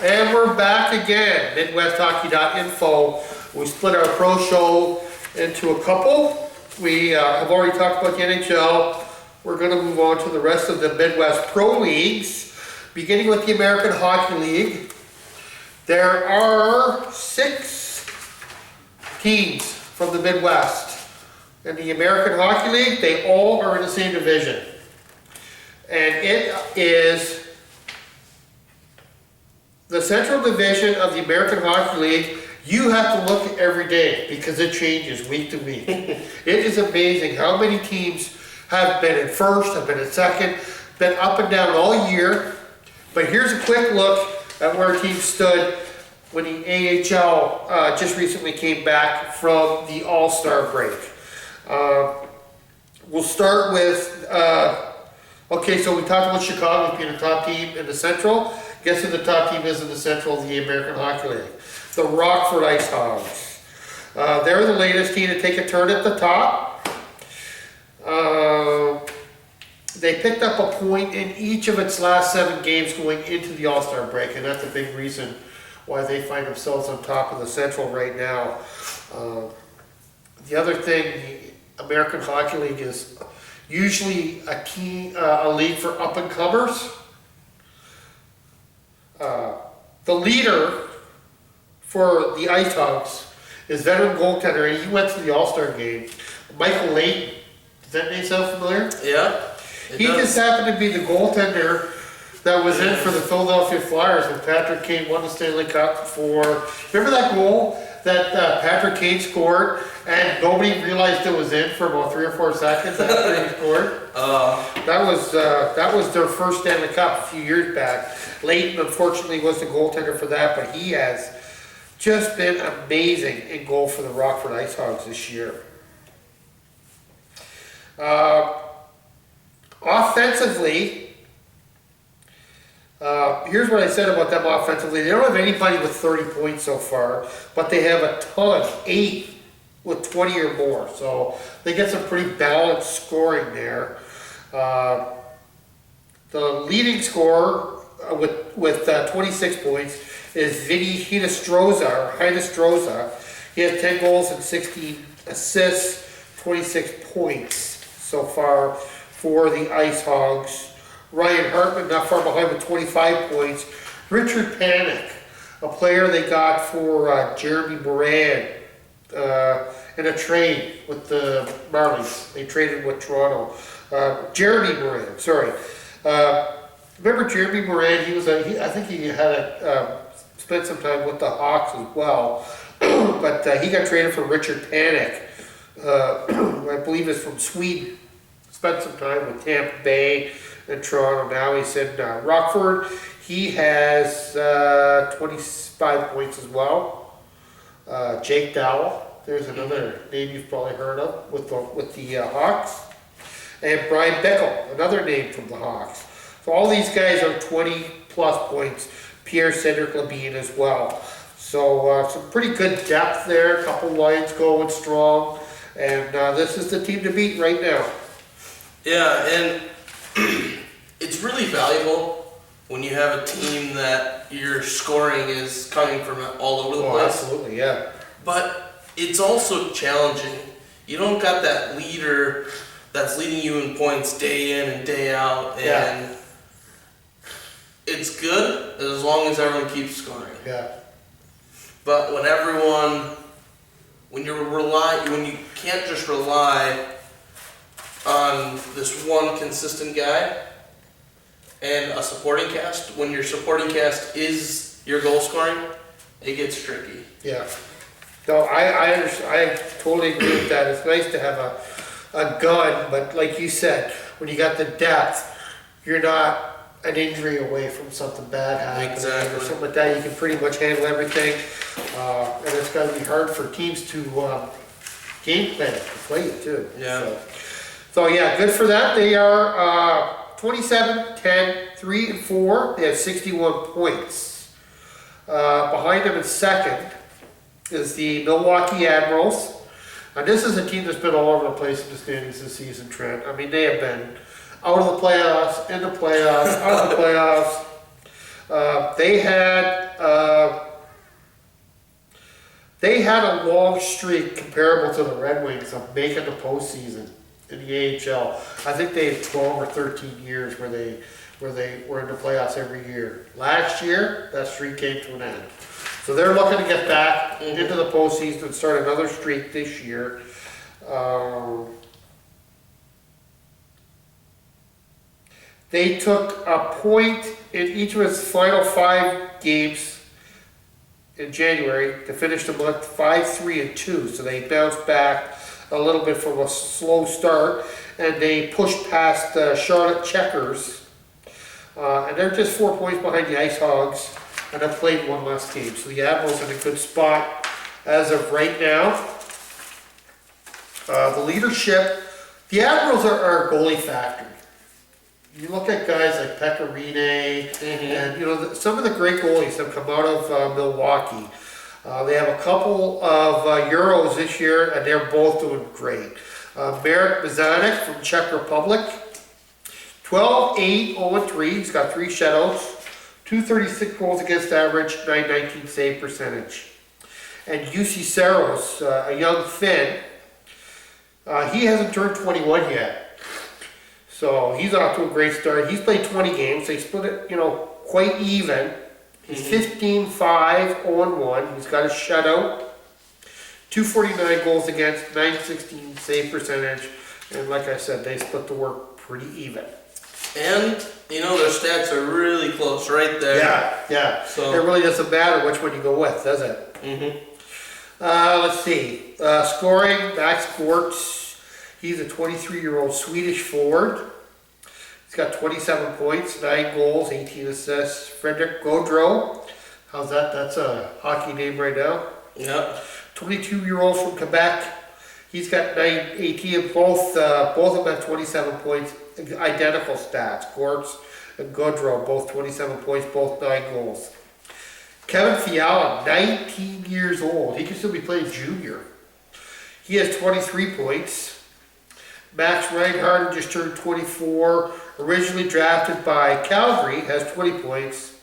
And we're back again, Midwesthockeyinfo. We split our pro show into a couple. We have already talked about the NHL. We're going to move on to the rest of the Midwest Pro Leagues, beginning with the American Hockey League. There are 6 teams from the Midwest. In the American Hockey League, they all are in the same division. And it is the Central Division of the American Hockey League. You have to look every day because it changes week to week. It is amazing how many teams have been in first, have been in second, been up and down all year. But here's a quick look at where teams stood when the AHL just recently came back from the All-Star break. We'll start with, okay, so we talked about Chicago being the top team in the Central. Guess who the top team is in the Central of the American Hockey League? The Rockford Ice Hogs. They're the latest team to take a turn at the top. They picked up a point in each of its last 7 games going into the All-Star break, and that's a big reason why they find themselves on top of the Central right now. The other thing, the American Hockey League is usually a league for up-and-comers. The leader for the Ice Hogs is veteran goaltender, and he went to the All-Star game. Michael Layton. Does that name sound familiar? Yeah. He just happened to be the goaltender that was in for the Philadelphia Flyers when Patrick Kane won the Stanley Cup for... Remember that goal that Patrick Kane scored and nobody realized it was in for about 3 or 4 seconds after he scored? That was their first Stanley Cup a few years back. Layton, unfortunately, was the goaltender for that, but he has just been amazing in goal for the Rockford Ice Hogs this year. Offensively, here's what I said about them offensively. They don't have anybody with 30 points so far, but they have a ton, 8 with 20 or more. So they get some pretty balanced scoring there. The leading scorer with 26 points is Vinny Hinostroza. He has 10 goals and 16 assists, 26 points so far for the Ice Hogs. Ryan Hartman not far behind with 25 points. Richard Panik, a player they got for Jeremy Moran in a trade with the Marlies. They traded with Toronto. Jeremy Moran, sorry. Remember Jeremy Moran? I think he had spent some time with the Hawks as well, but he got traded for Richard Panik. I believe is from Sweden. Spent some time with Tampa Bay and Toronto. Now he's in Rockford. He has 25 points as well. Jake Dowell, there's another name you've probably heard of with the Hawks. And Brian Bickle, another name from the Hawks. So all these guys are 20 plus points. Pierre Cedric Labine as well. So some pretty good depth there. A couple lines going strong. And this is the team to beat right now. Yeah, and it's really valuable when you have a team that your scoring is coming from all over the place. Absolutely, yeah. But it's also challenging. You don't got that leader that's leading you in points day in and day out, and it's good as long as everyone keeps scoring. Yeah. But when you can't just rely on this one consistent guy and a supporting cast, when your supporting cast is your goal scoring, it gets tricky. Yeah. No, I totally agree with that. It's nice to have a gun, but like you said, when you got the depth, you're not an injury away from something bad happening or something like that. You can pretty much handle everything, and it's got to be hard for teams to game plan it, to play it too. Yeah. So yeah, good for that. They are 27, 10, 3, and 4. They have 61 points. Behind them in second is the Milwaukee Admirals. And this is a team that's been all over the place in the standings this season, Trent. I mean, they have been out of the playoffs, in the playoffs, out of the playoffs. They had they had a long streak comparable to the Red Wings of making the postseason in the AHL. I think they had 12 or 13 years where they were in the playoffs every year. Last year, that streak came to an end. So they're looking to get back into the postseason and start another streak this year. They took a point in each of its final 5 games in January to finish the month 5-3-2. So they bounced back a little bit from a slow start, and they pushed past Charlotte Checkers. And they're just 4 points behind the Ice Hogs, and have played one less game. So the Admirals in a good spot as of right now. The leadership, the Admirals are a goalie factory. You look at guys like Pecorine, and you know some of the great goalies have come out of Milwaukee. They have a couple of Euros this year, and they're both doing great. Marek Mazanek from Czech Republic, 12-8, 0-3. He's got 3 shutouts, 236 goals against average, 919 save percentage. And UC Saros, a young Finn, he hasn't turned 21 yet. So he's off to a great start. He's played 20 games. They split it, quite even. He's 15-5, 0-1. He's got a shutout, 249 goals against, 916 save percentage. And like I said, they split the work pretty even. And, their stats are really close right there. Yeah. So it really doesn't matter which one you go with, does it? Let's see. Scoring, Max Gortz. He's a 23-year-old Swedish forward. He's got 27 points, 9 goals, 18 assists. Frederick Gaudreau. How's that? That's a hockey name right now. Yeah. 22-year-old from Quebec. He's got 18. Both of them have 27 points. Identical stats. Gortz and Gaudreau, both 27 points, both 9 goals. Kevin Fiala, 19 years old. He can still be playing junior. He has 23 points. Max Reinhardt, who just turned 24, originally drafted by Calgary, has 20 points.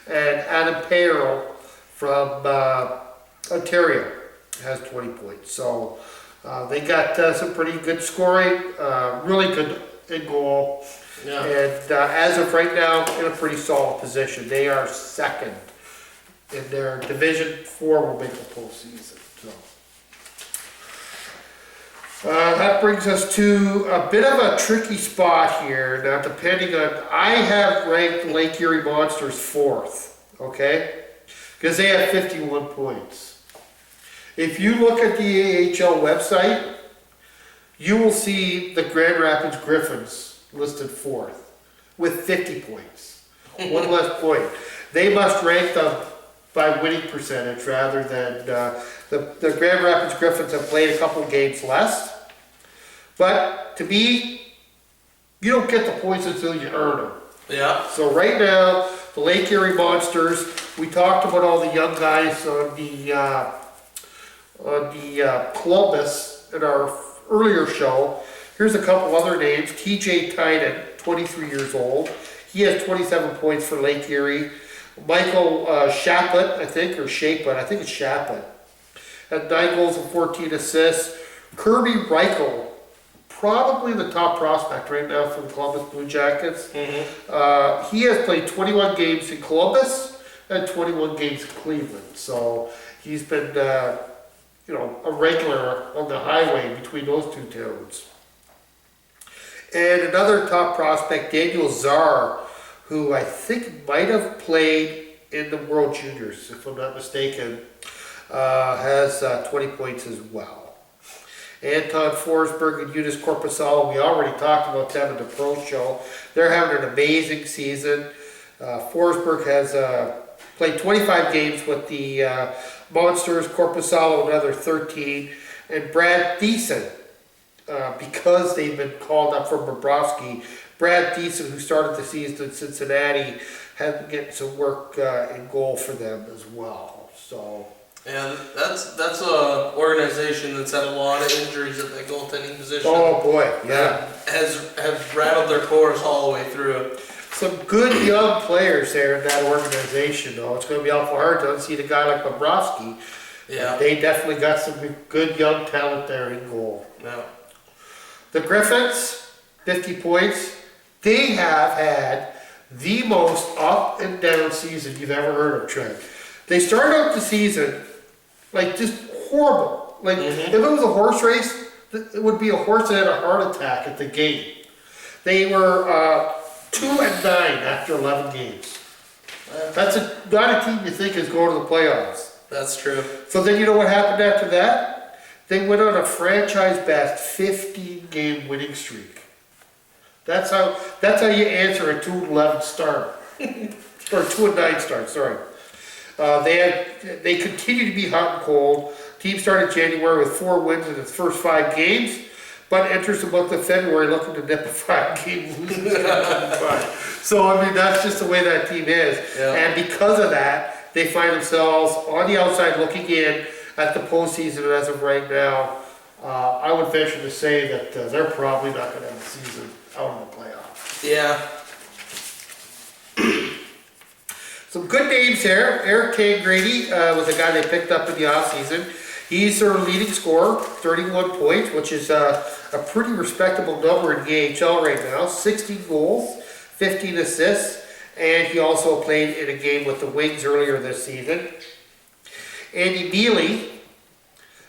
And Adam Perreault from Ontario has 20 points. So they got some pretty good scoring, really good in goal. Yeah. And as of right now, in a pretty solid position. They are second in their Division 4 will make the postseason. So that brings us to a bit of a tricky spot here. Now, depending on, I have ranked Lake Erie Monsters 4th, okay? Because they have 51 points. If you look at the AHL website, you will see the Grand Rapids Griffins listed 4th with 50 points. One less point. They must rank them by winning percentage rather than the Grand Rapids Griffins have played a couple games less. But to me, you don't get the points until you earn them. Yeah. So right now, the Lake Erie Monsters, we talked about all the young guys on the Columbus in our earlier show. Here's a couple other names. TJ Tynan, 23 years old. He has 27 points for Lake Erie. Michael Shaplet, I think it's Shaplet, had 9 goals and 14 assists. Kirby Reichel, probably the top prospect right now for the Columbus Blue Jackets. He has played 21 games in Columbus and 21 games in Cleveland. So he's been, a regular on the highway between those two towns. And another top prospect, Daniel Czar, who I think might have played in the World Juniors, if I'm not mistaken, has 20 points as well. Anton Forsberg and Eunice Corpusalo, we already talked about them in the Pro Show. They're having an amazing season. Forsberg has played 25 games with the Monsters, Corpusalo another 13, and Brad Thiessen, because they've been called up from Bobrovsky, Brad Thiessen, who started the season in Cincinnati, has been getting some work in goal for them as well. So yeah, that's a organization that's had a lot of injuries at that goaltending position. oh boy, yeah. Has rattled their cores all the way through. some good young players there in that organization, though. It's going to be awful hard to unseat a guy like Bobrovsky. Yeah. They definitely got some good young talent there in goal. Yeah. The Griffins, 50 points. They have had the most up and down season you've ever heard of, Trent. They started out the season like just horrible. Like if it was a horse race, it would be a horse that had a heart attack at the gate. They were 2-9 after 11 games. That's not a team you think is going to the playoffs. That's true. So then you know what happened after that? They went on a franchise best 15-game winning streak. That's how you answer a 2-11 start. Or 2-9 start, sorry. They continue to be hot and cold. Team started January with 4 wins in its first 5 games, but enters the month of February looking to nip a 5-game losing streak. So I mean that's just the way that team is. Yeah. And because of that, they find themselves on the outside looking in at the postseason. And as of right now, I would venture to say that they're probably not going to have a season out of the playoffs. Yeah. Some good names here. Eric Grady was a guy they picked up in the offseason. He's their leading scorer, 31 points, which is a pretty respectable number in the AHL right now. 16 goals, 15 assists, and he also played in a game with the Wings earlier this season. Andy Neely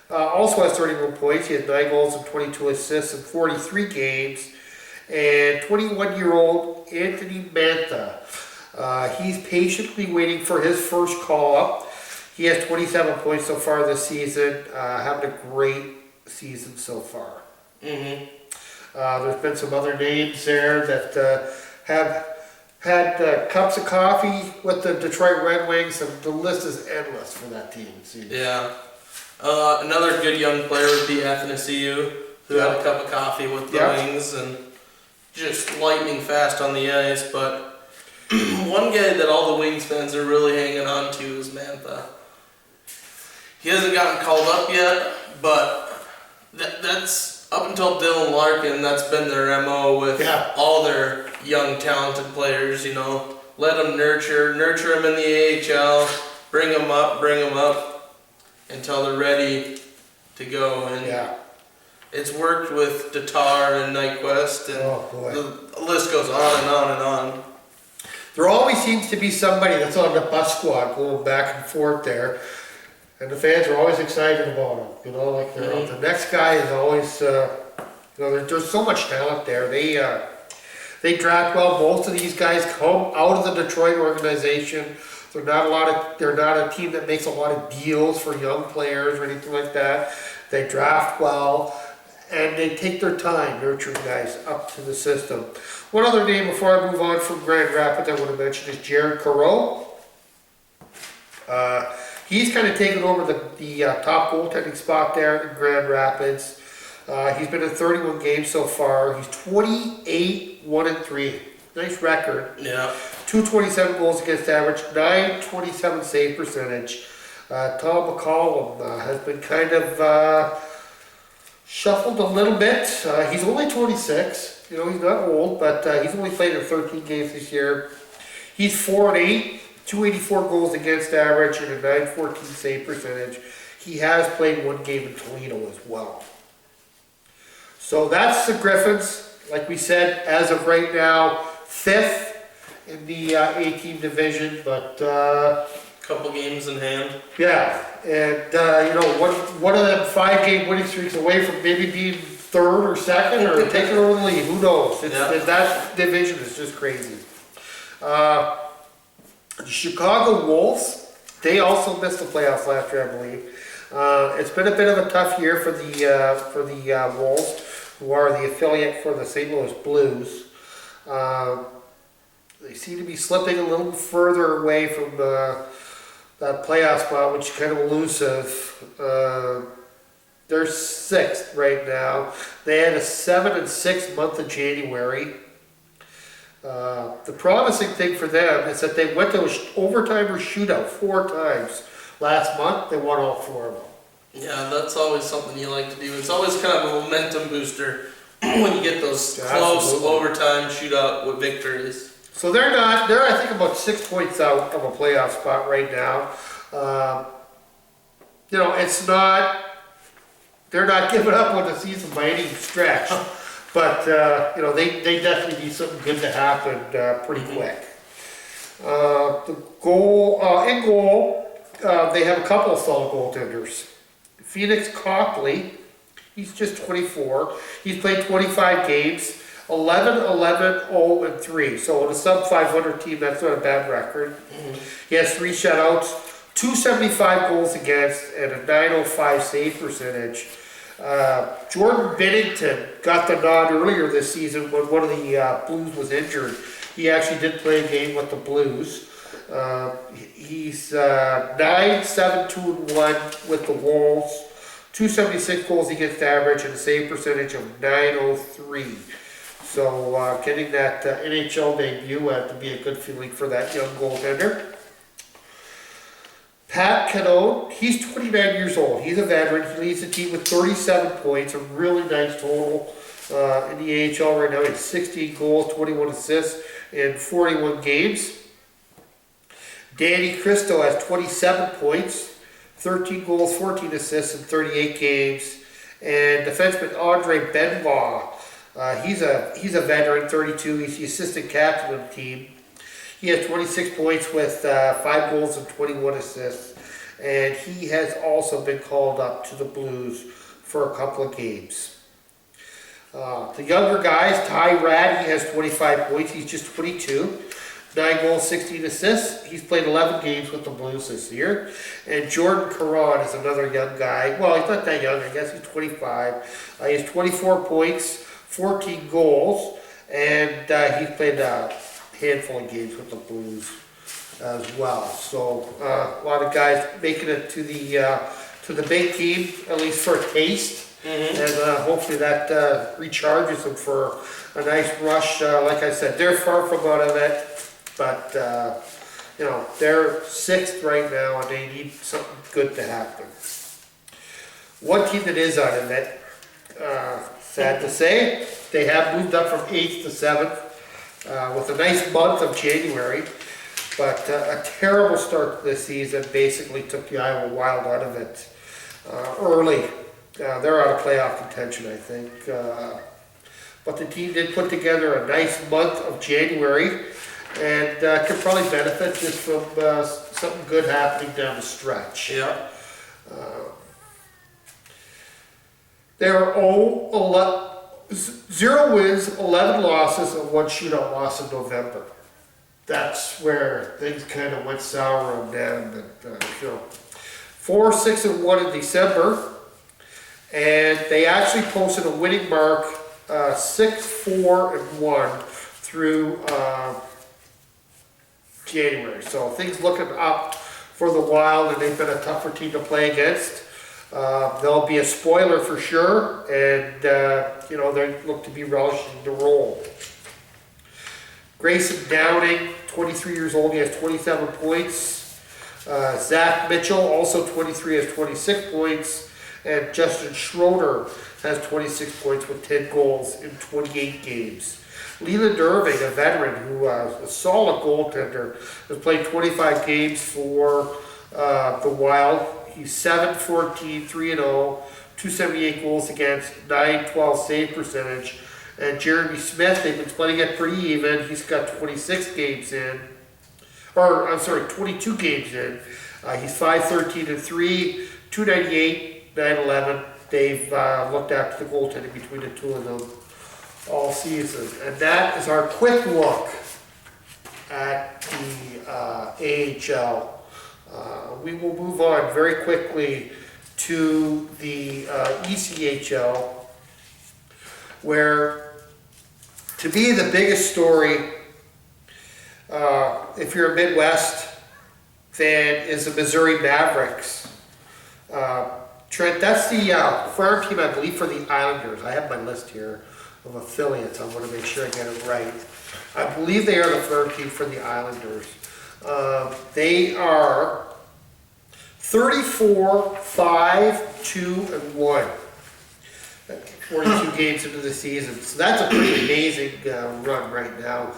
also has 31 points. He has 9 goals and 22 assists in 43 games. And 21-year-old Anthony Mantha. He's patiently waiting for his first call-up. He has 27 points so far this season, having a great season so far. There's been some other names there that have had cups of coffee with the Detroit Red Wings, and the list is endless for that team, it seems. Yeah. Another good young player would be Athanasiou, who had a cup of coffee with the Wings and just lightning fast on the ice. But one guy that all the Wings fans are really hanging on to is Mantha. He hasn't gotten called up yet, but that's up until Dylan Larkin, that's been their MO with all their young talented players, you know. Let them nurture them in the AHL, bring them up until they're ready to go. And it's worked with Tatar and Nyquist, and the list goes on and on and on. There always seems to be somebody that's on the bus squad going back and forth there, and the fans are always excited about them. You know, like the next guy is always, you know, there's so much talent there. They draft well. Most of these guys come out of the Detroit organization. They're not a team that makes a lot of deals for young players or anything like that. They draft well, and they take their time nurturing guys up to the system. One other name before I move on from Grand Rapids I want to mention is Jared Careau. He's kind of taken over the top goaltending spot there in Grand Rapids. He's been in 31 games so far. He's 28-1-3. Nice record. Yeah. 227 goals against average, 927 save percentage. Tom McCollum has been kind of shuffled a little bit. He's only 26. You know, he's not old, but he's only played in 13 games this year. He's 4-8, 284 goals against average, and a 914 save percentage. He has played 1 game in Toledo as well. So that's the Griffins. Like we said, as of right now, 5th in the A-team division, but couple games in hand. Yeah, and you know, one of them 5-game winning streaks away from maybe being 3rd or 2nd or taking over the lead. Who knows? That division is just crazy. The Chicago Wolves, they also missed the playoffs last year, I believe. It's been a bit of a tough year for the Wolves, who are the affiliate for the St. Louis Blues. They seem to be slipping a little further away from that playoff spot, which is kind of elusive. They're 6th right now. They had a 7-6 month of January. The promising thing for them is that they went to an overtime or shootout 4 times last month. They won all 4 of them. Yeah, that's always something you like to do. It's always kind of a momentum booster when you get those close overtime shootout with victories. So they're I think about 6 points out of a playoff spot right now. You know, they're not giving up on the season by any stretch. But, you know, they definitely need something good to happen pretty quick. In goal, they have a couple of solid goaltenders. Phoenix Copley, he's just 24. He's played 25 games, 11-11-0-3. So in a sub-500 team, that's not a bad record. He has 3 shutouts, 275 goals against, and a .905 save percentage. Jordan Binnington got the nod earlier this season when one of the Blues was injured. He actually did play a game with the Blues. He's 9-7-2-1 with the Wolves, 276 goals against average, and a save percentage of .903. So getting that NHL debut had to be a good feeling for that young goaltender. Pat Canone, he's 29 years old. He's a veteran. He leads the team with 37 points, a really nice total in the AHL right now. He has 16 goals, 21 assists in 41 games. Danny Cristo has 27 points, 13 goals, 14 assists in 38 games. And defenseman Andre Benoit, he's a veteran, 32. He's the assistant captain of the team. He has 26 points with 5 goals and 21 assists. And he has also been called up to the Blues for a couple of games. The younger guys, Ty Rad, he has 25 points. He's just 22. 9 goals, 16 assists. He's played 11 games with the Blues this year. And Jordan Caron is another young guy. Well, he's not that young. I guess he's 25. He has 24 points, 14 goals. And he's played handful of games with the Blues as well. So a lot of guys making it to the big team, at least for a taste. And hopefully that recharges them for a nice rush. Like I said, they're far from out of it, but you know, they're 6th right now and they need something good to happen. One team that is out of it, sad to say, they have moved up from 8th to 7th. With a nice month of January, but a terrible start to this season basically took the Iowa Wild out of it early. They're out of playoff contention, I think. But the team did put together a nice month of January and could probably benefit just from something good happening down the stretch. Yeah. They're 0 wins, 11 losses, and 1 shootout loss in November. That's where things kind of went sour on them. But, you know, 4-6-1 in December, and they actually posted a winning mark, 6-4-1 through January. So things looking up for the Wild, and they've been a tougher team to play against. They'll be a spoiler for sure, and you know, they look to be relishing the role. Grayson Downing, 23 years old, he has 27 points. Zach Mitchell, also 23, has 26 points. And Justin Schroeder has 26 points with 10 goals in 28 games. Leland Irving, a veteran who is a solid goaltender, has played 25 games for the Wild. He's 7-14, 3-0, 278 goals against, 912 save percentage. And Jeremy Smith, they've been splitting it pretty even. He's got 26 games in, or I'm sorry, 22 games in. He's 5-13-3, 298, 911. They've looked after the goaltending between the two of them all season. And that is our quick look at the AHL. We will move on very quickly to the ECHL, where, to me, the biggest story, if you're a Midwest fan, is the Missouri Mavericks. Trent, that's the farm team, I believe, for the Islanders. I have my list here of affiliates. I want to make sure I get it right. I believe they are the farm team for the Islanders. They are 34-5-2-1. 42 games into the season. So that's a pretty amazing run right now.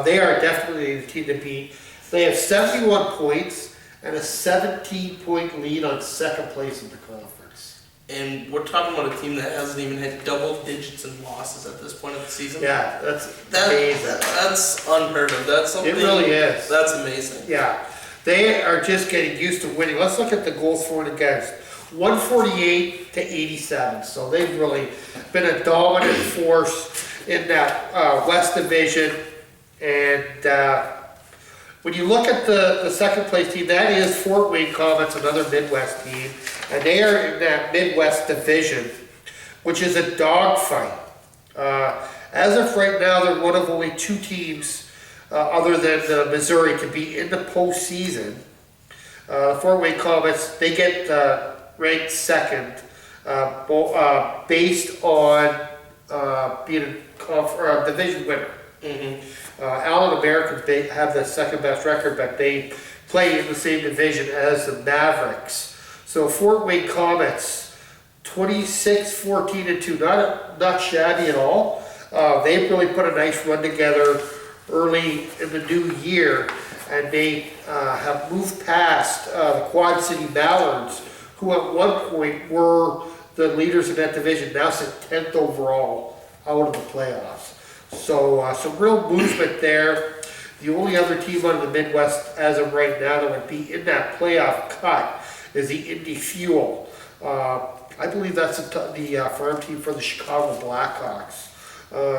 They are definitely the team to beat. They have 71 points and a 17-point lead on second place in the conference. And we're talking about a team that hasn't even had double digits in losses at this point of the season. Yeah, that's amazing. That's unheard of. That's something. It really is. That's amazing. Yeah, they are just getting used to winning. Let's look at the goals for and against. 148 to 87. So they've really been a dominant force in that West Division. And when you look at the second place team, that is Fort Wayne Comets, another Midwest team. And they are in that Midwest Division, which is a dogfight. As of right now, they're one of only two teams other than Missouri to be in the postseason. Fort Wayne Comets, they get ranked second based on being a division winner. Allen Americans have the second best record, but they play in the same division as the Mavericks. So Fort Wayne Comets, 26-14-2, not shabby at all. They've really put a nice run together early in the new year, and they have moved past the Quad City Mallards, who at one point were the leaders in that division, now sit 10th overall out of the playoffs. So some real movement there. The only other team out of the Midwest as of right now that would be in that playoff cut is the Indy Fuel. I believe that's the farm team for the Chicago Blackhawks.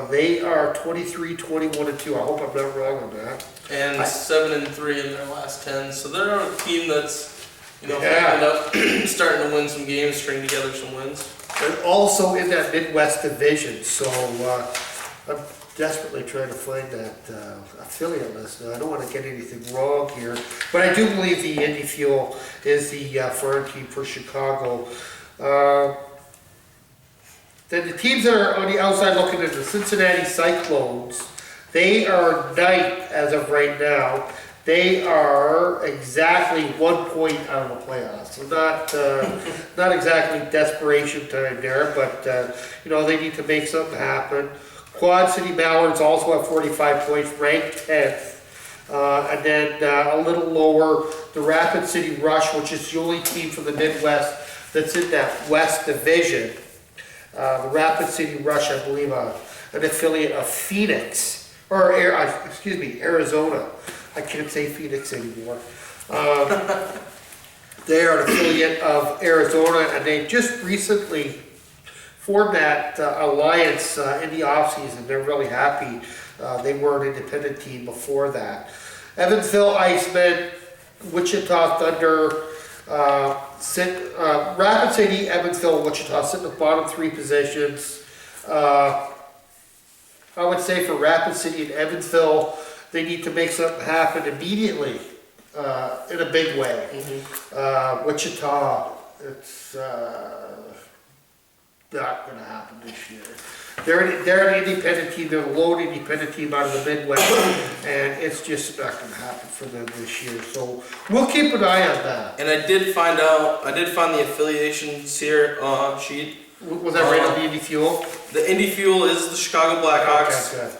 They are 23-21-2. I hope I'm not wrong on that. And 7-3 in their last 10. So they're a team that's, starting to win some games, string together some wins. And also in that Midwest Division. So I'm desperately trying to find that affiliate list now. I don't want to get anything wrong here, but I do believe the Indy Fuel is the farm team for Chicago. Then the teams that are on the outside looking at the Cincinnati Cyclones, they are ninth as of right now. They are exactly 1 point out of the playoffs. So not exactly desperation time there, but they need to make something happen. Quad City Mallards also have 45 points, ranked 10th. And then a little lower, the Rapid City Rush, which is the only team from the Midwest that's in that West Division. The Rapid City Rush, I believe, an affiliate of Phoenix, or Arizona. I can't say Phoenix anymore. They are an affiliate of Arizona, and they just recently formed that alliance in the offseason. They're really happy. They were an independent team before that. Evansville Icemen, Wichita Thunder, Rapid City, Evansville, Wichita sit in the bottom three positions. I would say for Rapid City and Evansville, they need to make something happen immediately in a big way. Wichita, it's not going to happen this year. They're an independent team. They're a lone independent team out of the Midwest, and it's just not going to happen for them this year. So we'll keep an eye on that. And I did find the affiliations here sheet. Was that right on the Indy Fuel? The Indy Fuel is the Chicago Blackhawks. Okay, good.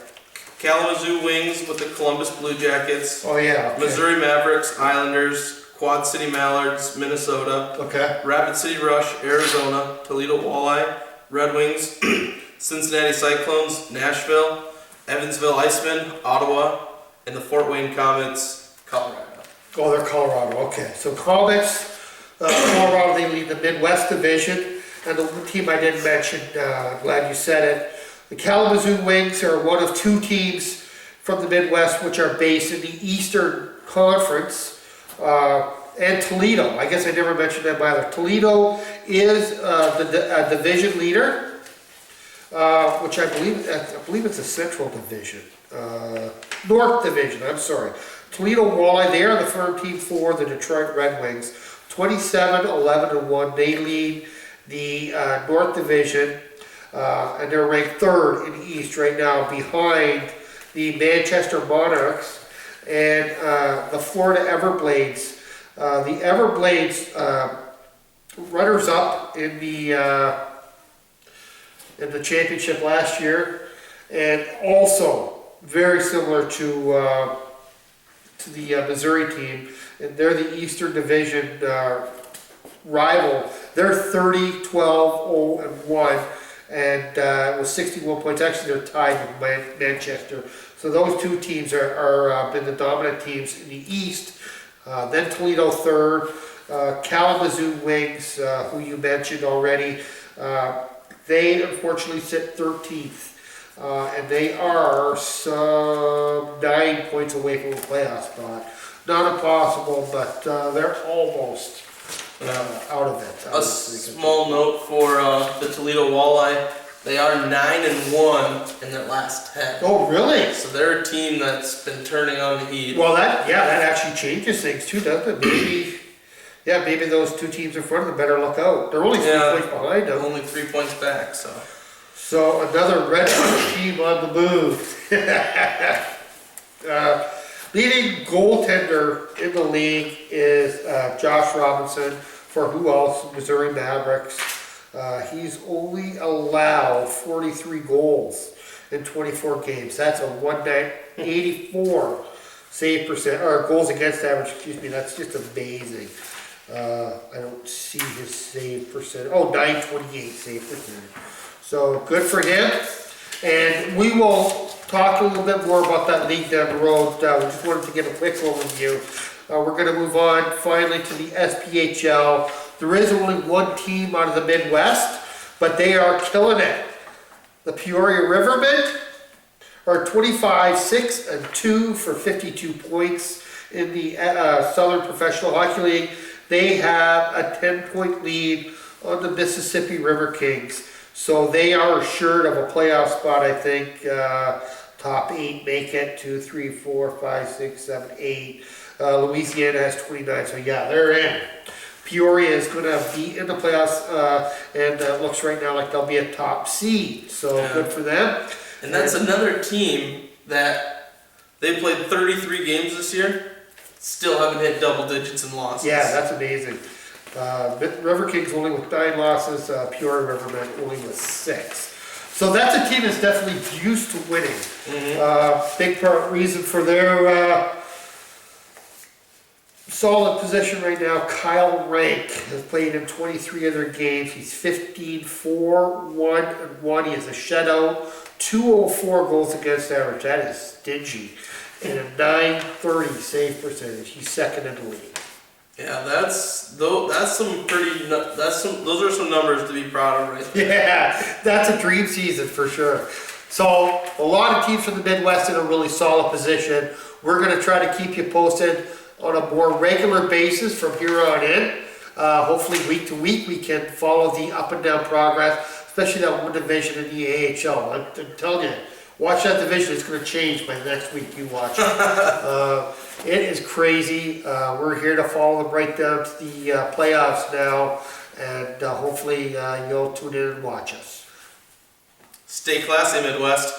Kalamazoo Wings with the Columbus Blue Jackets. Oh yeah. Okay. Missouri Mavericks, Islanders, Quad City Mallards, Minnesota. Okay. Rapid City Rush, Arizona, Toledo Walleye, Red Wings, Cincinnati Cyclones, Nashville, Evansville Icemen, Ottawa, and the Fort Wayne Comets, Colorado. Oh, they're Colorado. Okay. So Comets, Colorado, they lead the Midwest Division. And the team I didn't mention, glad you said it, the Kalamazoo Wings are one of two teams from the Midwest which are based in the Eastern Conference, and Toledo. I guess I never mentioned them either. Toledo is the division leader, which I believe it's a Central Division, North Division. I'm sorry. Toledo Walleye. They are the firm team for the Detroit Red Wings. 27-11-1. They lead the North Division, and they're ranked third in the East right now, behind the Manchester Monarchs and the Florida Everblades. The Everblades, runners-up in the in the championship last year, and also very similar to the Missouri team, and they're the Eastern Division rival. They're 30-12-0-1, and with 61 points. Actually, they're tied with Manchester. So those two teams are been the dominant teams in the East. Then Toledo third, Kalamazoo Wings, who you mentioned already. They unfortunately sit 13th, and they are some 9 points away from a playoff spot. Not impossible, but they're almost out of it. A small note for the Toledo Walleye. They are 9-1 in their last 10. Oh, really? So they're a team that's been turning on the heat. Well, that actually changes things too, doesn't it? Maybe those two teams in front of them better look out. They're only 3 points behind them. Only 3 points back, so. So another red team on the move. Leading goaltender in the league is Josh Robinson for who else? Missouri Mavericks. He's only allowed 43 goals in 24 games. That's a 1.84 save percent, or goals against average, excuse me. That's just amazing. I don't see his save percent. Oh, 928 save percent. So good for him. And we will talk a little bit more about that league down the road. We just wanted to give a quick overview. We're going to move on finally to the SPHL. There is only one team out of the Midwest, but they are killing it. The Peoria Rivermen are 25-6-2 for 52 points in the Southern Professional Hockey League. They have a 10-point lead on the Mississippi River Kings. So they are assured of a playoff spot, I think. Top 8 make it, 2, 3, 4, 5, 6, 7, 8. Louisiana has 29, so yeah, they're in. Peoria is going to be in the playoffs, and it looks right now like they'll be a top seed. So good for them. And that's another team that they played 33 games this year, still haven't hit double digits in losses. Yeah, that's amazing. River Kings only with 9 losses, Peoria Rivermen only with 6. So that's a team that's definitely used to winning. Big reason for their solid position right now. Kyle Rank has played in 23 of their games. He's 15-4-1-1. He has a shutout, 204 goals against average. That is stingy. And a 930 save percentage. He's second in the league. Yeah, those are some numbers to be proud of right there. Yeah, that's a dream season for sure. So a lot of teams from the Midwest in a really solid position. We're going to try to keep you posted on a more regular basis from here on in. Hopefully week to week we can follow the up and down progress, especially that one division in the AHL. I'm telling you, watch that division. It's going to change by next week you watch it. It is crazy. We're here to follow them right down to the playoffs now, and hopefully you'll tune in and watch us. Stay classy, Midwest.